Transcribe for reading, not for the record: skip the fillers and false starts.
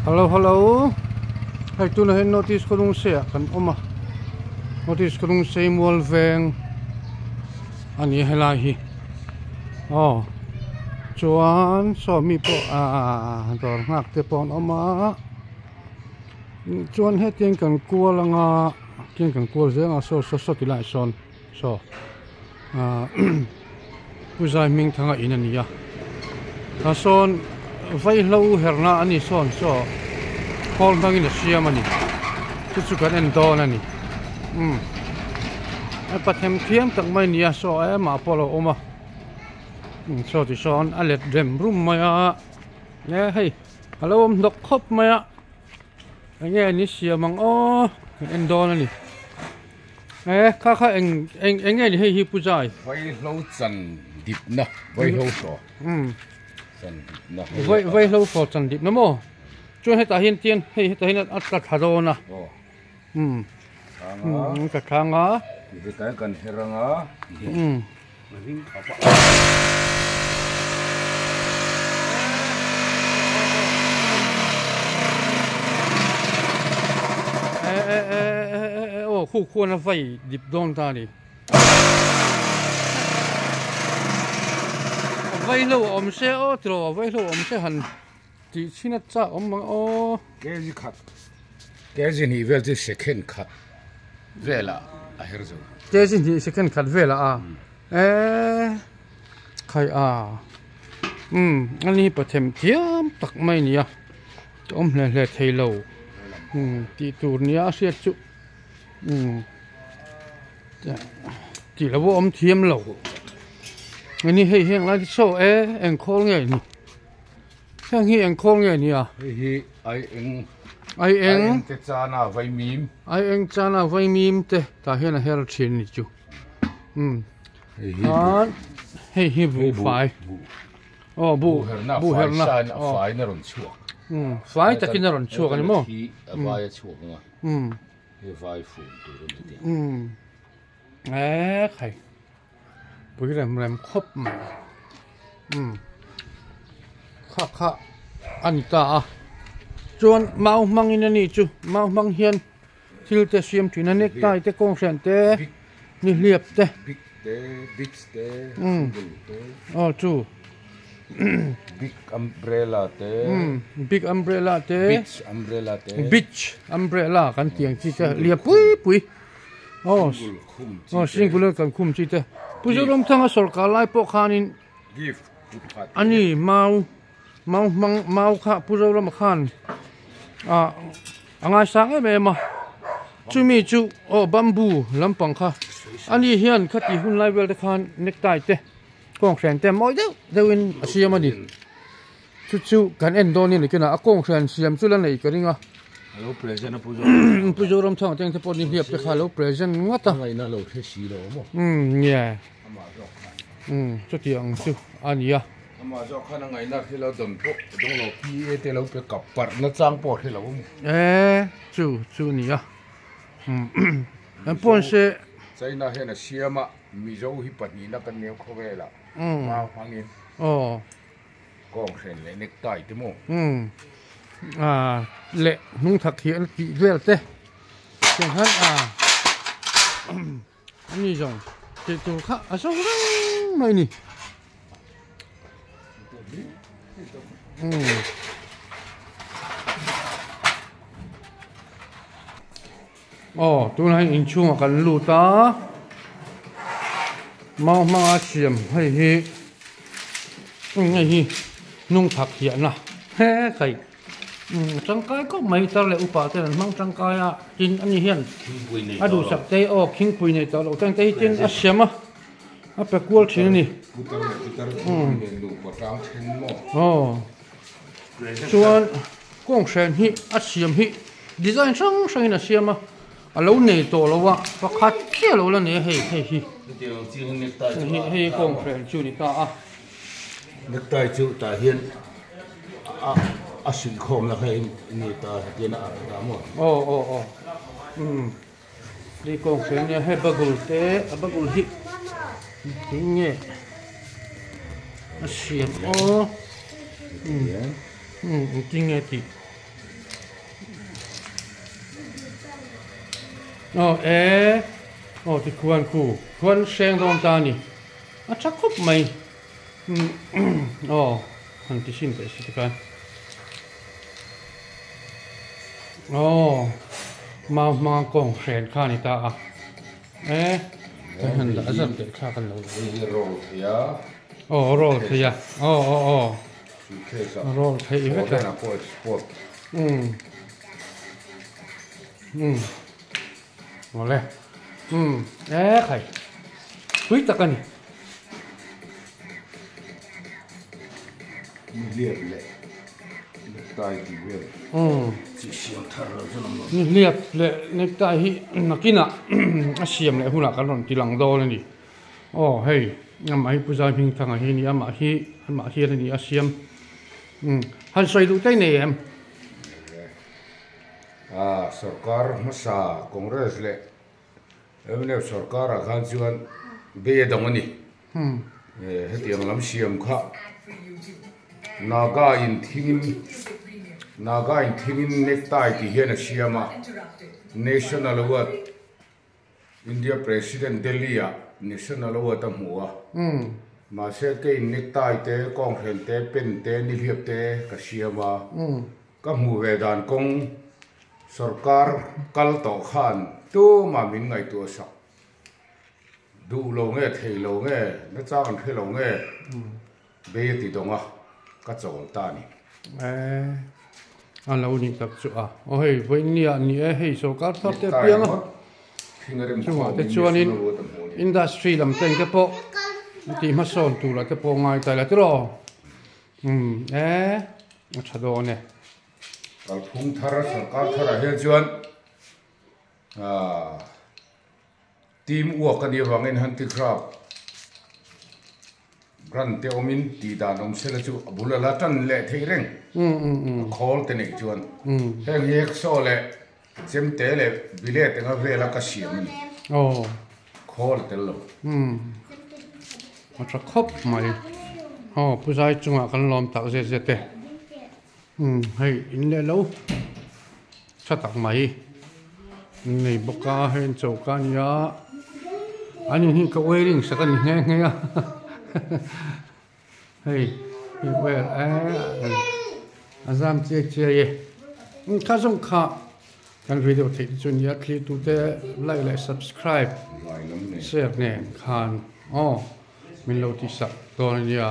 Hello, hello. Hai tu na hen notice ko nung siya kan oma. Notice ko nung say mual veng. Ani helahi. Oh. Chuan so mi po dor ngak te pon oma. Chuan he tiang kan kual anga tiang kan kual zenga so ti lai son. So. Puzai ming thanga inania. Ta son vai lo herna ani son so kol bangin siam ani chu kan en don ani a pathem thiam tak mai nia so a ma polo oma so ti son a let rem rum maya ne hei hello dok khop maya nge ni siamang o en don ani kha eng nge ni hei hi pujai vai lo chan dip na vai ho so vai lâu phò chân điệp nó mò cho hết ta hiên tiên hay ta hiên ăn cả thà đồ na cả thang á cái cái cần herang á khu nó phải điệp đôn ta đi vai lâu om xe ô trò vai lâu om xe hẳn chỉ xin ít cha om bằng ô cái gì này về thì second cut về là hết rồi cái gì thì second cut về là khai anh ấy bắt thêm thiam tắc mấy nhỉ om lên thấy lâu tí tu nhá sẽ chụp chỉ là vô om thiam lâu anh ấy hay hiện lại số anh call nghe nè sang hi anh call nghe nè hi ai anh cái cha na vai mím ai anh cha na vai mím te ta hiện là hero chin nè chú hay hi bu phải bu herna phải nó run chuộc phải ta kinh nó run chuộc anh mo vai chuộc mà vai phụ khai bữa làm khóc mà khá anh ta chuan mau mang in anh chú mau mang hiền thil te xiêm chuyện anh nét tai te công sản te ni liệp te big te chú big umbrella te big umbrella te beach umbrella kan tiang chi te liệp pui singular kan khum chi te pujurom thanga sarkar lai po khanin gift ani mau kha pujurom khan angai sang em ma chumi chu bamboo lampang kha ani hian khati hun lai wel khan necktie te kong khren te moi deuin asiam ani chu kan en don ni kena akong khren siam chu lan nei karinga hello present pujurom thang teng te pon ni hiap te khalo present ngata ngai na lo the si lo mo yeah cho tiang chu ania mà do khả năng ngày nào thìเราđồn bộ trong lò kia thìเราไปกับปัดnóจ้างปอดที่เราchu nia anh pon seใช่นะเห็นนะเสียมามีเจ้าหิปัดนี้นักการเมืองเขาเวล่ะมาฟังอินกองเส้นเลยเน็กไตที่โม่เละนุ่งถักเขียนกี่เวลเต้เช่นนั้นนี่จังเจ้าตัวข้าสองไม่นี่ตัวนั้นอินชูมากันลูตามาอาเซียมให้นุ่งถักเขียนนะใครจังกายก็ไม่ตลอดอุปาเตนมั่งจังกายจินอันนี้เห็นดูสักเตะคิงปุยในตลอดตั้งแต่จินอาเซียมไปกวลชิ้นนี่ส่วนกงเซนฮิอาเซียมฮิดีไซน์ช่างอาเซียมเราเนี่ยตัวเราว่าประคัดเที่ยวเราเนี่ยให้กงเซนจูนี่ตาเน็กไตจูตาเห็นสิงคมแล้วให้นี่ตาเห็นตาหมดดีกงเซนเนี่ยให้บักกุลเตะบักกุลฮิทิ้งเงี้ยอาเซียม Tingeti. thì khuôn sen đom ta nè chắc khóc mày hắn tí xin để xí cái mà con sen khá nè ta hắn đã dần để khá cần lâu rồi thì à rồi thì vậy cả ngồi lên khẩy quý ta cần liệp lệ tai thì về chỉ xiêm thar rồi liệp lệ necktie hi nakina xiêm lệ hula kan ron ti lang do le ni hey ama hi puzai phing thanga hi ni ama hi ni asiam han soi du tai nei em sarkar masa congress le emne sarkar khan chuan be dongani hetiang lam siam kha naga in thingin necktie ti hian a siama national award India president Delhi national award amua mà sẽ cái necktie te con hren te pen te ni liep te ka siama ka mu ve dan kong sarkar kal to khan tu ma min ngai tu sa du lo nge thei lo nge na cha kan thei lo nge be ti donga ka chol ta ni lâu ni tak chu hey voi ni hey sarkar thap te piang chu te chuan in industry lam teng te po ti ma son tu la te po ngai ta la tro chado ne kal phung thara sarkar thara he chuan team work kan ye wangin han ti krap ran te omin ti da nom sela chu abulala tan le thei reng khol te nei chuan heng yek so le chem te le bile te nga vela ka siam ni khol te lo tra khop mai puzai chunga kan lom tak je te hey in le lo chatak mai nei boka hen chokan ya ani hi ka wearing sakan nge ya hey well azam che ye ka jong kha kan video thei chun ya click tu te like subscribe share ne khan min lo ti sak ton ya